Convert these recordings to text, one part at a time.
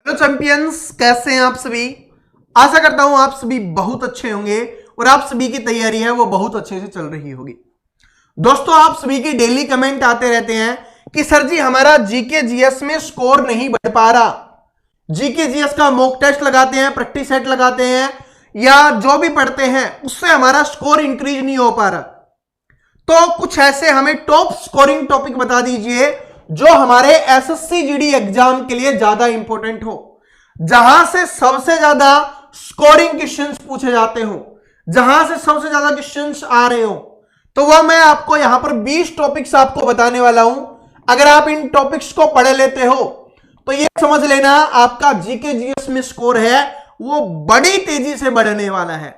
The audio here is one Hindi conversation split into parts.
हेलो चैंपियंस, कैसे हैं आप सभी। आशा करता हूं आप सभी बहुत अच्छे होंगे और आप सभी की तैयारी है वो बहुत अच्छे से चल रही होगी। दोस्तों, आप सभी की डेली कमेंट आते रहते हैं कि सर जी हमारा जीके जीएस में स्कोर नहीं बढ़ पा रहा। जीके जीएस का मॉक टेस्ट लगाते हैं, प्रैक्टिस सेट लगाते हैं या जो भी पढ़ते हैं उससे हमारा स्कोर इंक्रीज नहीं हो पा रहा। तो कुछ ऐसे हमें टॉप स्कोरिंग टॉपिक बता दीजिए जो हमारे एसएससी जीडी एग्जाम के लिए ज्यादा इंपॉर्टेंट हो, जहां से सबसे ज्यादा स्कोरिंग क्वेश्चंस पूछे जाते हो, जहां से सबसे ज्यादा क्वेश्चंस आ रहे हो। तो वह मैं आपको यहां पर 20 टॉपिक्स आपको बताने वाला हूं। अगर आप इन टॉपिक्स को पढ़ लेते हो तो ये समझ लेना आपका जीके जीएस में स्कोर है वो बड़ी तेजी से बढ़ने वाला है।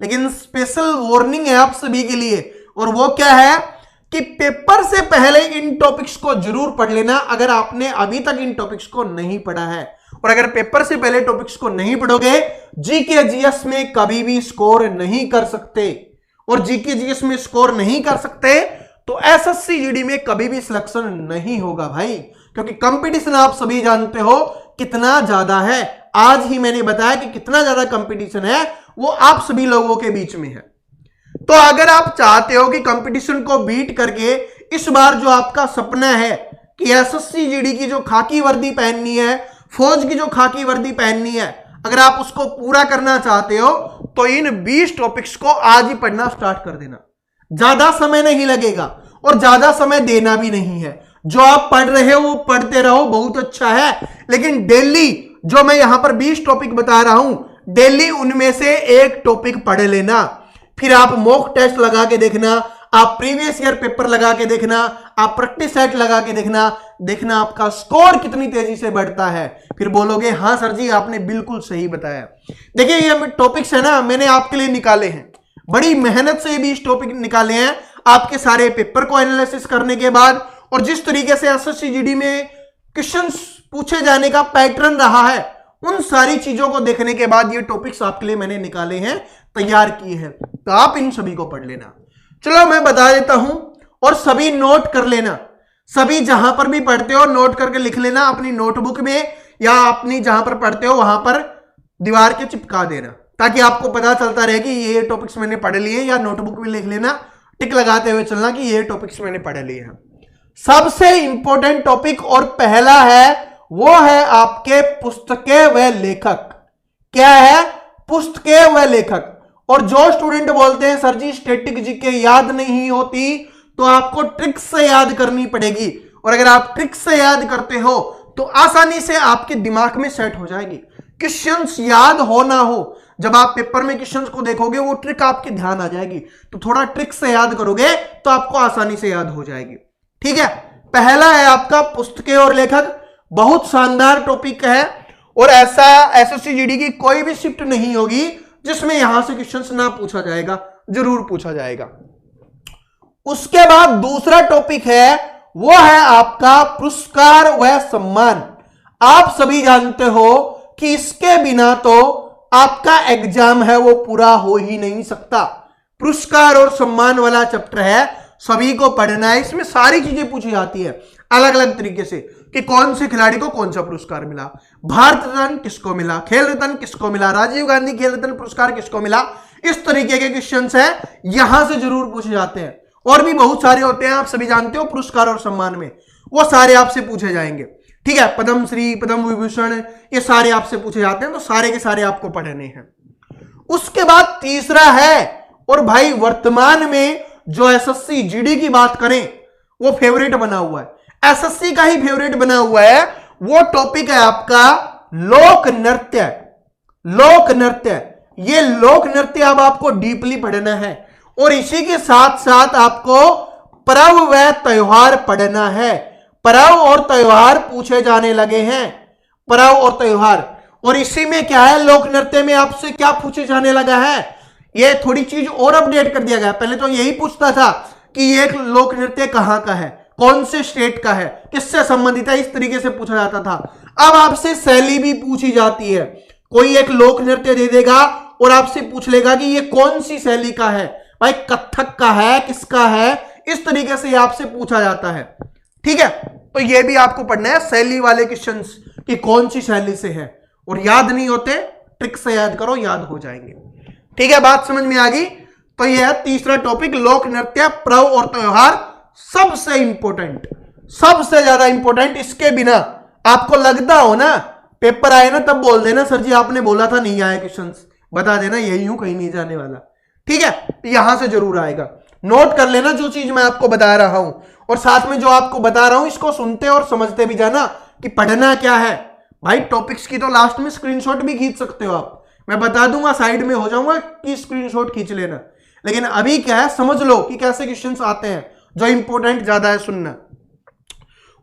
लेकिन स्पेशल वार्निंग है आप सभी के लिए, और वो क्या है कि पेपर से पहले इन टॉपिक्स को जरूर पढ़ लेना अगर आपने अभी तक इन टॉपिक्स को नहीं पढ़ा है। और अगर पेपर से पहले टॉपिक्स को नहीं पढ़ोगे, जीके जीएस में कभी भी स्कोर नहीं कर सकते। और जीके जीएस में स्कोर नहीं कर सकते तो एसएससी जीडी में कभी भी सिलेक्शन नहीं होगा भाई, क्योंकि कंपटीशन आप सभी जानते हो कितना ज्यादा है। आज ही मैंने बताया कि कितना ज्यादा कंपटीशन है वो आप सभी लोगों के बीच में है। तो अगर आप चाहते हो कि कंपटीशन को बीट करके इस बार जो आपका सपना है कि एसएससी जीडी की जो खाकी वर्दी पहननी है, फौज की जो खाकी वर्दी पहननी है, अगर आप उसको पूरा करना चाहते हो तो इन 20 टॉपिक्स को आज ही पढ़ना स्टार्ट कर देना। ज्यादा समय नहीं लगेगा और ज्यादा समय देना भी नहीं है। जो आप पढ़ रहे हो वो पढ़ते रहो, बहुत अच्छा है। लेकिन डेली जो मैं यहां पर 20 टॉपिक बता रहा हूं, डेली उनमें से एक टॉपिक पढ़ लेना। फिर आप मॉक टेस्ट लगा के देखना, आप प्रीवियस ईयर पेपर लगा के देखना, आप प्रैक्टिस सेट लगा के देखना आपका स्कोर कितनी तेजी से बढ़ता है। फिर बोलोगे हाँ सर जी आपने बिल्कुल सही बताया। देखिए ये टॉपिक्स है ना, मैंने आपके लिए निकाले हैं, बड़ी मेहनत से भी इस टॉपिक निकाले हैं आपके सारे पेपर को एनालिसिस करने के बाद। और जिस तरीके से एसएससी जीडी में क्वेश्चंस पूछे जाने का पैटर्न रहा है, उन सारी चीजों को देखने के बाद ये टॉपिक्स आपके लिए मैंने निकाले हैं, तैयार किए हैं। तो आप इन सभी को पढ़ लेना। चलो मैं बता देता हूं और सभी नोट कर लेना। सभी जहां पर भी पढ़ते हो नोट करके लिख लेना अपनी नोटबुक में, या अपनी जहां पर पढ़ते हो वहां पर दीवार के चिपका देना, ताकि आपको पता चलता रहे कि ये टॉपिक्स मैंने पढ़ लिए। या नोटबुक में लिख लेना, टिक लगाते हुए चलना कि ये टॉपिक्स मैंने पढ़ लिए हैं। सबसे इंपॉर्टेंट टॉपिक और पहला है वो है आपके पुस्तकें व लेखक। क्या है? पुस्तकें व लेखक। और जो स्टूडेंट बोलते हैं सर जी स्टैटिक जीके याद नहीं होती, तो आपको ट्रिक से याद करनी पड़ेगी। और अगर आप ट्रिक से याद करते हो तो आसानी से आपके दिमाग में सेट हो जाएगी। क्वेश्चंस याद हो ना हो, जब आप पेपर में क्वेश्चंस को देखोगे वो ट्रिक आपके ध्यान आ जाएगी। तो थोड़ा ट्रिक से याद करोगे तो आपको आसानी से याद हो जाएगी। ठीक है, पहला है आपका पुस्तकें और लेखक। बहुत शानदार टॉपिक है और ऐसा एसएससी जीडी की कोई भी शिफ्ट नहीं होगी जिसमें यहां से क्वेश्चंस ना पूछा जाएगा, जरूर पूछा जाएगा। उसके बाद दूसरा टॉपिक है वो है आपका पुरस्कार व सम्मान। आप सभी जानते हो कि इसके बिना तो आपका एग्जाम है वो पूरा हो ही नहीं सकता। पुरस्कार और सम्मान वाला चैप्टर है, सभी को पढ़ना है। इसमें सारी चीजें पूछी जाती है अलग अलग तरीके से कि कौन से खिलाड़ी को कौन सा पुरस्कार मिला, भारत रत्न किसको मिला, खेल रत्न किसको मिला, राजीव गांधी खेल रत्न पुरस्कार किसको मिला। इस तरीके के क्वेश्चंस हैं, यहां से जरूर पूछे जाते हैं। और भी बहुत सारे होते हैं, आप सभी जानते हो पुरस्कार और सम्मान में, वो सारे आपसे पूछे जाएंगे। ठीक है, पद्म श्री, पद्म विभूषण, ये सारे आपसे पूछे जाते हैं, तो सारे के सारे आपको पढ़ने हैं। उसके बाद तीसरा है, और भाई वर्तमान में जो एसएससी जीडी की बात करें वो फेवरेट बना हुआ है, एसएससी का ही फेवरेट बना हुआ है, वो टॉपिक है आपका लोक नृत्य। लोक नृत्य, ये लोक नृत्य अब आपको डीपली पढ़ना है। और इसी के साथ साथ आपको पर्व व त्योहार पढ़ना है। पर्व और त्योहार पूछे जाने लगे हैं, पर्व और त्योहार। और इसी में क्या है, लोक नृत्य में आपसे क्या पूछे जाने लगा है, ये थोड़ी चीज और अपडेट कर दिया गया। पहले तो यही पूछता था कि ये लोक नृत्य कहां का है, कौन से स्टेट का है, किससे संबंधित है, इस तरीके से पूछा जाता था। अब आपसे शैली भी पूछी जाती है। कोई एक लोक नृत्य दे देगा और आपसे पूछ लेगा कि ये कौन सी शैली का है, भाई कथक का है, किसका है, इस तरीके से आपसे पूछा जाता है। ठीक है, तो ये भी आपको पढ़ना है शैली वाले क्वेश्चंस कि कौन सी शैली से है, और याद नहीं होते ट्रिक से याद करो, याद हो जाएंगे। ठीक है, बात समझ में आ गई। तो यह है तीसरा टॉपिक, लोक नृत्य, पर्व और त्योहार। सबसे इंपॉर्टेंट, सबसे ज्यादा इंपॉर्टेंट। इसके बिना आपको लगता हो ना पेपर आए ना तब बोल देना सर जी आपने बोला था नहीं आया क्वेश्चंस, बता देना यही हूं, कहीं नहीं जाने वाला। ठीक है, यहां से जरूर आएगा, नोट कर लेना जो चीज मैं आपको बता रहा हूं, और साथ में जो आपको बता रहा हूं इसको सुनते और समझते भी जाना कि पढ़ना क्या है। भाई टॉपिक्स की तो लास्ट में स्क्रीनशॉट भी खींच सकते हो आप, मैं बता दूंगा, साइड में हो जाऊंगा कि स्क्रीनशॉट खींच लेना। लेकिन अभी क्या है, समझ लो कि कैसे क्वेश्चंस आते हैं, जो इंपॉर्टेंट ज्यादा है सुनना।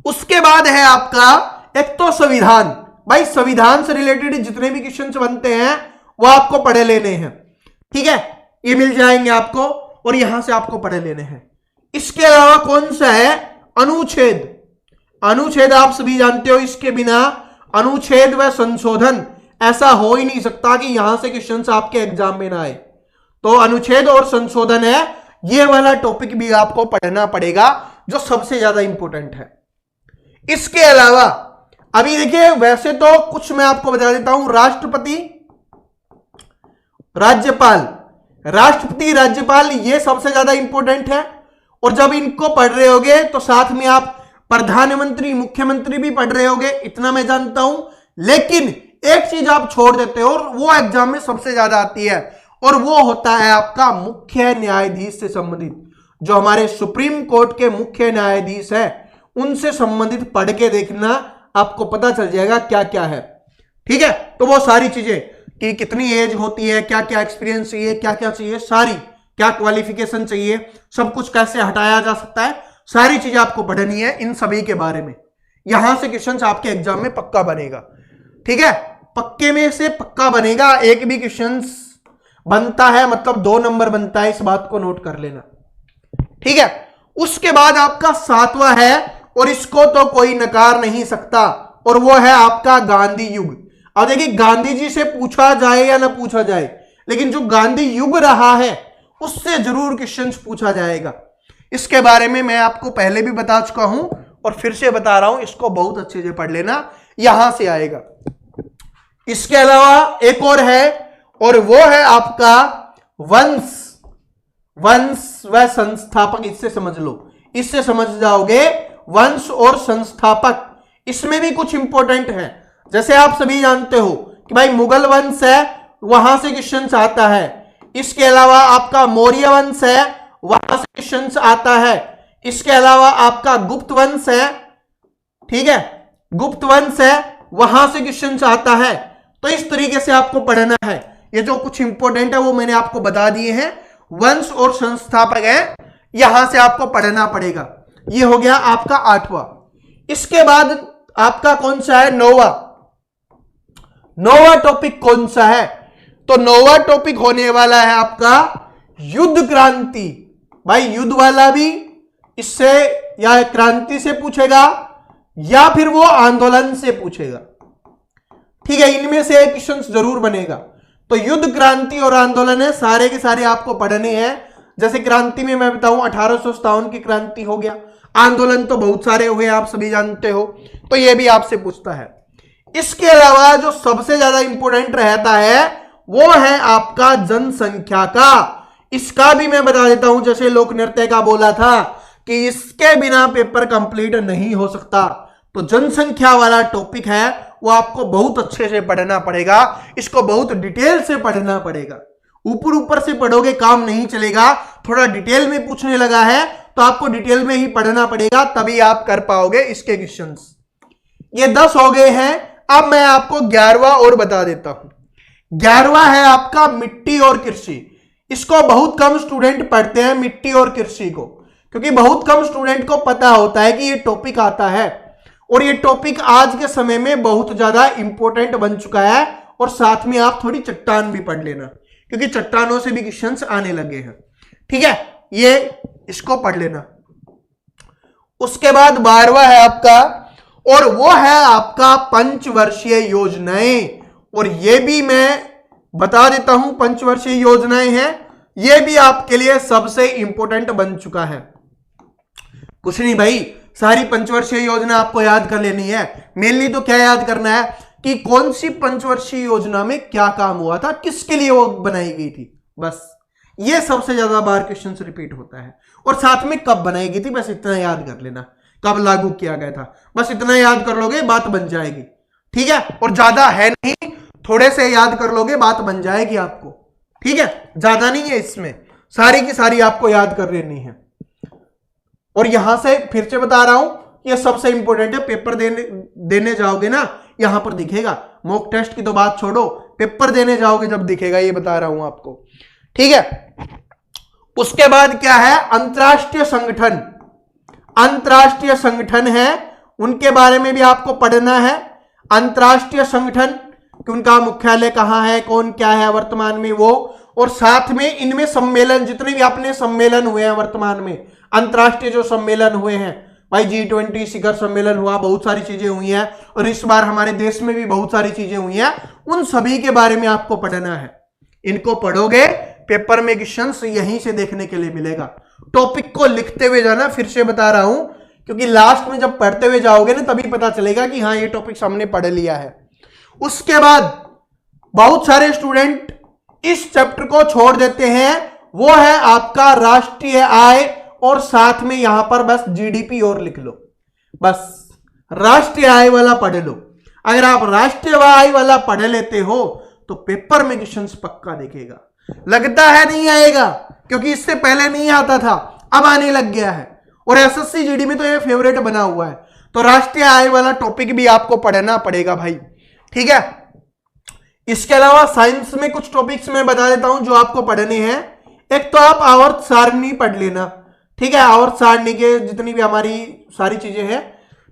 उसके बाद है आपका एक तो संविधान। भाई संविधान से रिलेटेड जितने भी क्वेश्चंस बनते हैं वो आपको पढ़े लेने हैं। ठीक है, ये मिल जाएंगे आपको, और यहां से आपको पढ़े लेने हैं। इसके अलावा कौन सा है, अनुच्छेद। अनुच्छेद आप सभी जानते हो, इसके बिना अनुच्छेद व संशोधन ऐसा हो ही नहीं सकता कि यहां से क्वेश्चंस आपके एग्जाम में ना आए। तो अनुच्छेद और संशोधन है, ये वाला टॉपिक भी आपको पढ़ना पड़ेगा, जो सबसे ज्यादा इंपॉर्टेंट है। इसके अलावा अभी देखिए, वैसे तो कुछ मैं आपको बता देता हूं, राष्ट्रपति, राज्यपाल, राष्ट्रपति, राज्यपाल, ये सबसे ज्यादा इंपॉर्टेंट है। और जब इनको पढ़ रहे होगे तो साथ में आप प्रधानमंत्री, मुख्यमंत्री भी पढ़ रहे होगे, इतना मैं जानता हूं। लेकिन एक चीज आप छोड़ देते हो, और वो एग्जाम में सबसे ज्यादा आती है, और वो होता है आपका मुख्य न्यायाधीश से संबंधित। जो हमारे सुप्रीम कोर्ट के मुख्य न्यायाधीश है उनसे संबंधित पढ़ के देखना, आपको पता चल जाएगा क्या क्या है। ठीक है, तो वो सारी चीजें कि कितनी एज होती है, क्या क्या एक्सपीरियंस चाहिए, क्या क्या चाहिए, सारी क्या क्वालिफिकेशन चाहिए, सब कुछ कैसे हटाया जा सकता है, सारी चीजें आपको पढ़नी है इन सभी के बारे में। यहां से क्वेश्चन आपके एग्जाम में पक्का बनेगा। ठीक है, पक्के में से पक्का बनेगा। एक भी क्वेश्चन बनता है मतलब 2 नंबर बनता है, इस बात को नोट कर लेना। ठीक है, उसके बाद आपका 7वां है, और इसको तो कोई नकार नहीं सकता, और वो है आपका गांधी युग। अब देखिए, गांधी जी से पूछा जाए या ना पूछा जाए, लेकिन जो गांधी युग रहा है उससे जरूर क्वेश्चंस पूछा जाएगा। इसके बारे में मैं आपको पहले भी बता चुका हूं और फिर से बता रहा हूं, इसको बहुत अच्छे से पढ़ लेना, यहां से आएगा। इसके अलावा एक और है, और वो है आपका वंश, वंश व संस्थापक। इससे समझ लो, इससे समझ जाओगे वंश और संस्थापक। इसमें भी कुछ इंपॉर्टेंट है, जैसे आप सभी जानते हो कि भाई मुगल वंश है, वहां से क्वेश्चन आता है। इसके अलावा आपका मौर्य वंश है, वहां से क्वेश्चन आता है। इसके अलावा आपका गुप्त वंश है, ठीक है, गुप्त वंश है, वहां से क्वेश्चन आता है। तो इस तरीके से आपको पढ़ना है। ये जो कुछ इंपॉर्टेंट है वो मैंने आपको बता दिए हैं, वंश और संस्थापक है, यहां से आपको पढ़ना पड़ेगा। ये हो गया आपका 8वां। इसके बाद आपका कौन सा है, 9वां। 9वां टॉपिक कौन सा है, तो 9वां टॉपिक होने वाला है आपका युद्ध क्रांति। भाई युद्ध वाला भी इससे या क्रांति से पूछेगा या फिर वो आंदोलन से पूछेगा। ठीक है, इनमें से एक क्वेश्चन जरूर बनेगा। तो युद्ध, क्रांति और आंदोलन है, सारे के सारे आपको पढ़ने हैं। जैसे क्रांति में मैं बताऊं 1857 की क्रांति हो गया, आंदोलन तो बहुत सारे हुए आप सभी जानते हो, तो ये भी आपसे पूछता है। इसके अलावा जो सबसे ज्यादा इंपॉर्टेंट रहता है वो है आपका जनसंख्या का। इसका भी मैं बता देता हूं, जैसे लोक नृत्य का बोला था कि इसके बिना पेपर कंप्लीट नहीं हो सकता। तो जनसंख्या वाला टॉपिक है वो आपको बहुत अच्छे से पढ़ना पड़ेगा, इसको बहुत डिटेल से पढ़ना पड़ेगा। ऊपर ऊपर से पढ़ोगे काम नहीं चलेगा, थोड़ा डिटेल में पूछने लगा है तो आपको डिटेल में ही पढ़ना पड़ेगा, तभी आप कर पाओगे इसके क्वेश्चंस। ये 10 हो गए हैं। अब मैं आपको 11वां और बता देता हूं। 11वां है आपका मिट्टी और कृषि। इसको बहुत कम स्टूडेंट पढ़ते हैं, मिट्टी और कृषि को, क्योंकि बहुत कम स्टूडेंट को पता होता है कि ये टॉपिक आता है, और ये टॉपिक आज के समय में बहुत ज्यादा इंपॉर्टेंट बन चुका है। और साथ में आप थोड़ी चट्टान भी पढ़ लेना, क्योंकि चट्टानों से भी क्वेश्चंस आने लगे हैं। ठीक है, ये इसको पढ़ लेना। उसके बाद 12वां है आपका, और वो है आपका पंचवर्षीय योजनाएं। और ये भी मैं बता देता हूं, पंचवर्षीय योजनाएं हैं, ये भी आपके लिए सबसे इंपॉर्टेंट बन चुका है। कुछ नहीं भाई, सारी पंचवर्षीय योजना आपको याद कर लेनी है। मेनली तो क्या याद करना है कि कौन सी पंचवर्षीय योजना में क्या काम हुआ था, किसके लिए वो बनाई गई थी, बस ये सबसे ज्यादा बार क्वेश्चन रिपीट होता है। और साथ में कब बनाई गई थी, बस इतना याद कर लेना, कब लागू किया गया था, बस इतना याद कर लोगे बात बन जाएगी। ठीक है, और ज्यादा है नहीं, थोड़े से याद कर लोगे बात बन जाएगी आपको। ठीक है, ज्यादा नहीं है इसमें, सारी की सारी आपको याद कर लेनी है। और यहां से फिर से बता रहा हूं, ये सबसे इंपॉर्टेंट है। पेपर देने जाओगे ना, यहां पर दिखेगा। मॉक टेस्ट की तो बात छोड़ो, पेपर देने जाओगे जब दिखेगा, ये बता रहा हूं आपको। ठीक है, उसके बाद क्या है, अंतरराष्ट्रीय संगठन। अंतरराष्ट्रीय संगठन है, उनके बारे में भी आपको पढ़ना है। अंतरराष्ट्रीय संगठन कि उनका मुख्यालय कहां है, कौन क्या है वर्तमान में वो, और साथ में इनमें सम्मेलन, जितने भी अपने सम्मेलन हुए हैं वर्तमान में, अंतरराष्ट्रीय जो सम्मेलन हुए हैं भाई, G20 शिखर सम्मेलन हुआ, बहुत सारी चीजें हुई हैं, और इस बार हमारे देश में भी बहुत सारी चीजें हुई हैं, उन सभी के बारे में आपको पढ़ना है। इनको पढ़ोगे, पेपर में क्वेश्चंस यहीं से देखने के लिए मिलेगा। टॉपिक को लिखते हुए जाना, फिर से बता रहा हूं, क्योंकि लास्ट में जब पढ़ते हुए जाओगे ना, तभी पता चलेगा कि हाँ ये टॉपिक हमने पढ़ लिया है। उसके बाद बहुत सारे स्टूडेंट इस चैप्टर को छोड़ देते हैं, वो है आपका राष्ट्रीय आय, और साथ में यहां पर बस जीडीपी और लिख लो, बस राष्ट्रीय आय वाला पढ़ लो। अगर आप राष्ट्रीय आय वाला पढ़ लेते हो तो पेपर में क्वेश्चंस पक्का देखेगा। लगता है नहीं आएगा, क्योंकि इससे पहले नहीं आता था, अब आने लग गया है, और एसएससी जीडी में तो ये फेवरेट बना हुआ है। तो राष्ट्रीय आय वाला टॉपिक भी आपको पढ़ना पड़ेगा भाई। ठीक है, इसके अलावा साइंस में कुछ टॉपिक्स मैं बता देता हूं जो आपको पढ़ने हैं। एक तो आप आवर्त सारणी पढ़ लेना। ठीक है, आवर्त सारणी के जितनी भी हमारी सारी चीजें हैं,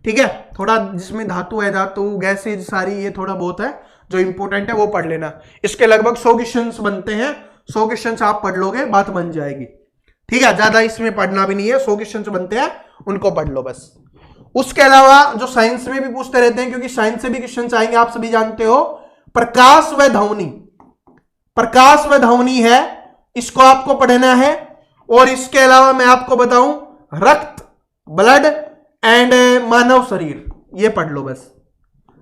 ठीक है, थोड़ा जिसमें धातु है, धातु गैसेज सारी, ये थोड़ा बहुत है जो इंपॉर्टेंट है वो पढ़ लेना। इसके लगभग 100 क्वेश्चंस बनते हैं, 100 क्वेश्चंस आप पढ़ लोगे, बात बन जाएगी। ठीक है, ज्यादा इसमें पढ़ना भी नहीं है, 100 क्वेश्चंस बनते हैं, उनको पढ़ लो बस। उसके अलावा जो साइंस में भी पूछते रहते हैं, क्योंकि साइंस से भी क्वेश्चंस आएंगे, आप सभी जानते हो, प्रकाश व ध्वनि। प्रकाश व ध्वनि है, इसको आपको पढ़ना है। और इसके अलावा मैं आपको बताऊं, रक्त, ब्लड एंड मानव शरीर, ये पढ़ लो बस,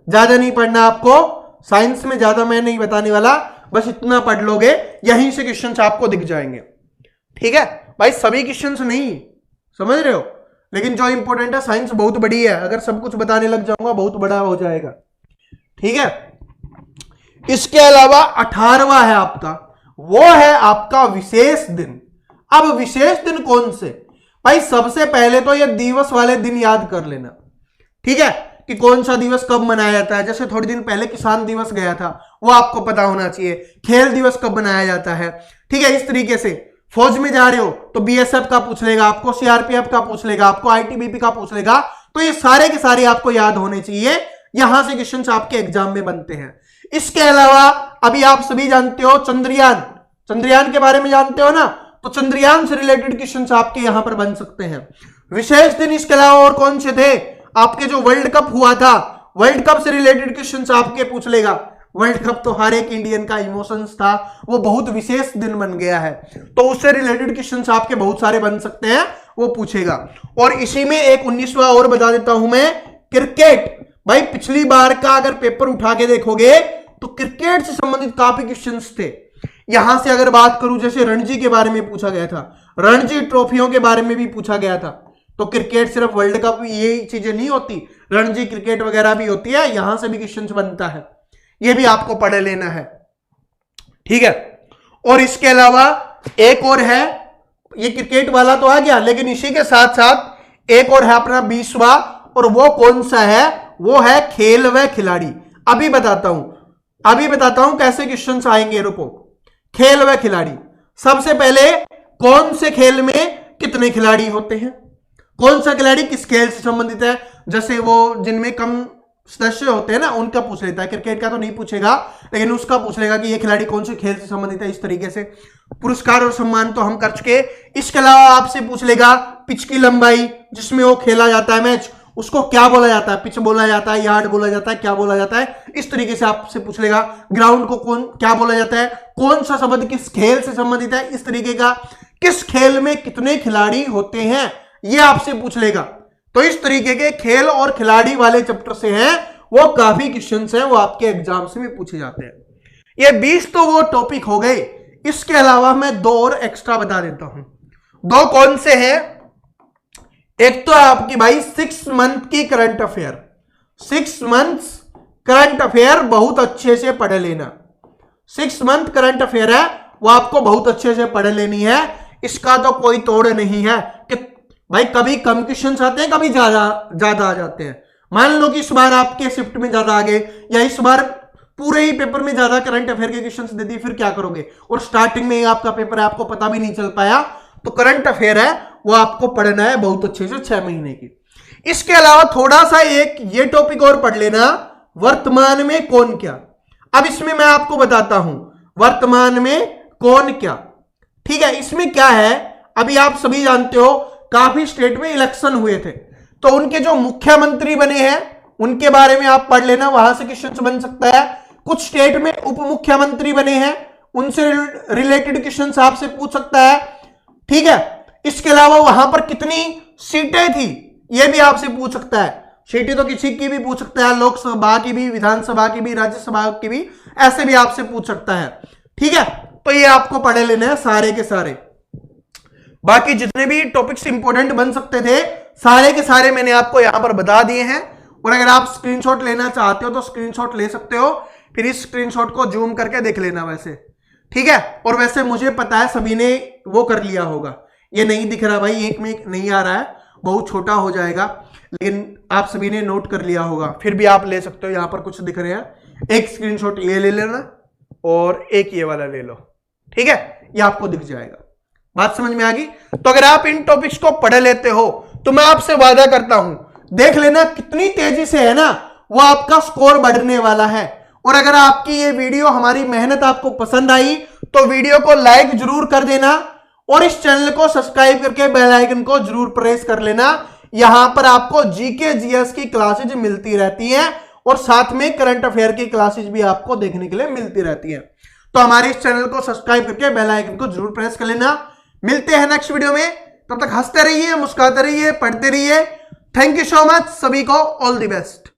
ज्यादा नहीं पढ़ना आपको। साइंस में ज्यादा मैं नहीं बताने वाला, बस इतना पढ़ लोगे, यहीं से क्वेश्चंस आपको दिख जाएंगे। ठीक है भाई, सभी क्वेश्चंस नहीं, समझ रहे हो, लेकिन जो इंपॉर्टेंट है, साइंस बहुत बड़ी है, अगर सब कुछ बताने लग जाऊंगा बहुत बड़ा हो जाएगा। ठीक है, इसके अलावा 18वां है आपका, वो है आपका विशेष दिन। अब विशेष दिन कौन से भाई, सबसे पहले तो ये दिवस वाले दिन याद कर लेना। ठीक है, कि कौन सा दिवस कब मनाया जाता है। जैसे थोड़ी दिन पहले किसान दिवस गया था, वो आपको पता होना चाहिए। खेल दिवस कब मनाया जाता है। ठीक है, इस तरीके से फौज में जा रहे हो तो बीएसएफ का पूछ लेगा आपको, सीआरपीएफ का पूछ लेगा आपको, आईटीबीपी का पूछ लेगा। तो ये सारे के सारे आपको याद होने चाहिए, यहां से क्वेश्चन आपके एग्जाम में बनते हैं। इसके अलावा अभी आप सभी जानते हो चंद्रयान, चंद्रयान के बारे में जानते हो ना, तो चंद्रयान से रिलेटेड क्वेश्चंस आपके यहां पर बन सकते हैं। विशेष दिन इसके अलावा और कौन से थे आपके, जो वर्ल्ड कप हुआ था, वर्ल्ड कप से रिलेटेड क्वेश्चंस आपके पूछ लेगा। वर्ल्ड कप तो हर एक इंडियन का इमोशंस था, वो बहुत विशेष दिन बन गया है, तो उससे रिलेटेड क्वेश्चंस आपके बहुत सारे बन सकते हैं, वो पूछेगा। और इसी में एक 19वां और बता देता हूं मैं, क्रिकेट। भाई पिछली बार का अगर पेपर उठा के देखोगे तो क्रिकेट से संबंधित काफी क्वेश्चंस थे। यहां से अगर बात करूं, जैसे रणजी के बारे में पूछा गया था, रणजी ट्रॉफियों के बारे में भी पूछा गया था। तो क्रिकेट सिर्फ वर्ल्ड कप ये चीजें नहीं होती, रणजी क्रिकेट वगैरह भी होती है, यहां से भी क्वेश्चन बनता है, ये भी आपको पढ़ लेना है। ठीक है, और इसके अलावा एक और है, ये क्रिकेट वाला तो आ गया, लेकिन इसी के साथ साथ एक और है अपना 20वां, और वो कौन सा है, वो है खेल व खिलाड़ी। अभी बताता हूं कैसे क्वेश्चंस आएंगे, रुको। खेल व खिलाड़ी, सबसे पहले कौन से खेल में कितने खिलाड़ी होते हैं, कौन सा खिलाड़ी किस खेल से संबंधित है। जैसे वो जिनमें कम सदस्य होते हैं ना, उनका पूछ लेता है, क्रिकेट का तो नहीं पूछेगा, लेकिन उसका पूछ लेगा कि ये खिलाड़ी कौन से खेल से संबंधित है। इस तरीके से पुरस्कार और सम्मान तो हम कर चुके। इसके अलावा आपसे पूछ लेगा पिच की लंबाई, जिसमें वो खेला जाता है मैच, उसको क्या बोला जाता है, पिच बोला जाता है, यार्ड बोला जाता है, क्या बोला जाता है, इस तरीके से आपसे पूछ लेगा। ग्राउंड को कौन क्या बोला जाता है, कौन सा शब्द किस खेल से संबंधित है, इस तरीके का। किस खेल में कितने खिलाड़ी होते हैं, ये आपसे पूछ लेगा। तो इस तरीके के खेल और खिलाड़ी वाले चैप्टर से हैं वो काफी क्वेश्चंस हैं, वो आपके एग्जाम से भी पूछे जाते हैं। ये 20 तो वो टॉपिक हो गए, इसके अलावा मैं 2 और एक्स्ट्रा बता देता हूं। 2 कौन से हैं? एक तो आपकी भाई 6 मंथ की current affair, 6 months current affair बहुत अच्छे से पढ़ लेना। 6 मंथ करंट अफेयर है वो आपको बहुत अच्छे से पढ़ लेनी है, इसका तो कोई तोड़ नहीं है कि भाई कभी कम क्वेश्चंस आते हैं, कभी ज्यादा आ जाते हैं। मान लो कि इस बार आपके शिफ्ट में ज्यादा आ गए, या इस बार पूरे ही पेपर में ज्यादा करंट अफेयर के क्वेश्चंस दे दिए, फिर क्या करोगे? और स्टार्टिंग में ही आपका पेपर है, आपको पता भी नहीं चल पाया। तो करंट अफेयर है वो आपको पढ़ना है बहुत अच्छे से 6 महीने की। इसके अलावा थोड़ा सा एक ये टॉपिक और पढ़ लेना, वर्तमान में कौन क्या। अब इसमें मैं आपको बताता हूं वर्तमान में कौन क्या, ठीक है। इसमें क्या है, अभी आप सभी जानते हो काफी स्टेट में इलेक्शन हुए थे, तो उनके जो मुख्यमंत्री बने हैं उनके बारे में आप पढ़ लेना, वहां से क्वेश्चन बन सकता है। कुछ स्टेट में उप मुख्यमंत्री बने हैं, उनसे रिलेटेड क्वेश्चन आपसे पूछ सकता है, ठीक है। इसके अलावा वहां पर कितनी सीटें थी यह भी आपसे पूछ सकता है। सीटें तो किसी की भी पूछ सकता है, लोकसभा की भी, विधानसभा की भी, राज्यसभा की भी, ऐसे भी आपसे पूछ सकता है, ठीक है। तो ये आपको पढ़ लेने हैं सारे के सारे। बाकी जितने भी टॉपिक्स इंपॉर्टेंट बन सकते थे सारे के सारे मैंने आपको यहां पर बता दिए हैं। और अगर आप स्क्रीनशॉट लेना चाहते हो तो स्क्रीनशॉट ले सकते हो, फिर इस स्क्रीनशॉट को जूम करके देख लेना वैसे, ठीक है। और वैसे मुझे पता है सभी ने वो कर लिया होगा, ये नहीं दिख रहा भाई, एक में नहीं आ रहा है, बहुत छोटा हो जाएगा, लेकिन आप सभी ने नोट कर लिया होगा। फिर भी आप ले सकते हो, यहां पर कुछ दिख रहे हैं, एक स्क्रीनशॉट ये ले लेना और एक ये वाला ले लो, ठीक है, ये आपको दिख जाएगा। बात समझ में आ गई? तो अगर आप इन टॉपिक्स को पढ़ लेते हो तो मैं आपसे वादा करता हूं, देख लेना कितनी तेजी से है ना वो आपका स्कोर बढ़ने वाला है। और अगर आपकी ये वीडियो, हमारी मेहनत आपको पसंद आई तो वीडियो को लाइक जरूर कर देना और इस चैनल को सब्सक्राइब करके बेल आइकन को जरूर प्रेस कर लेना। यहां पर आपको जीके जीएस की क्लासेज मिलती रहती हैं और साथ में करंट अफेयर की क्लासेज भी आपको देखने के लिए मिलती रहती हैं। तो हमारे इस चैनल को सब्सक्राइब करके बेल आइकन को जरूर प्रेस कर लेना। मिलते हैं नेक्स्ट वीडियो में, तब तक हंसते रहिए, मुस्कुराते रहिए, पढ़ते रहिए। थैंक यू सो मच, सभी को ऑल द बेस्ट।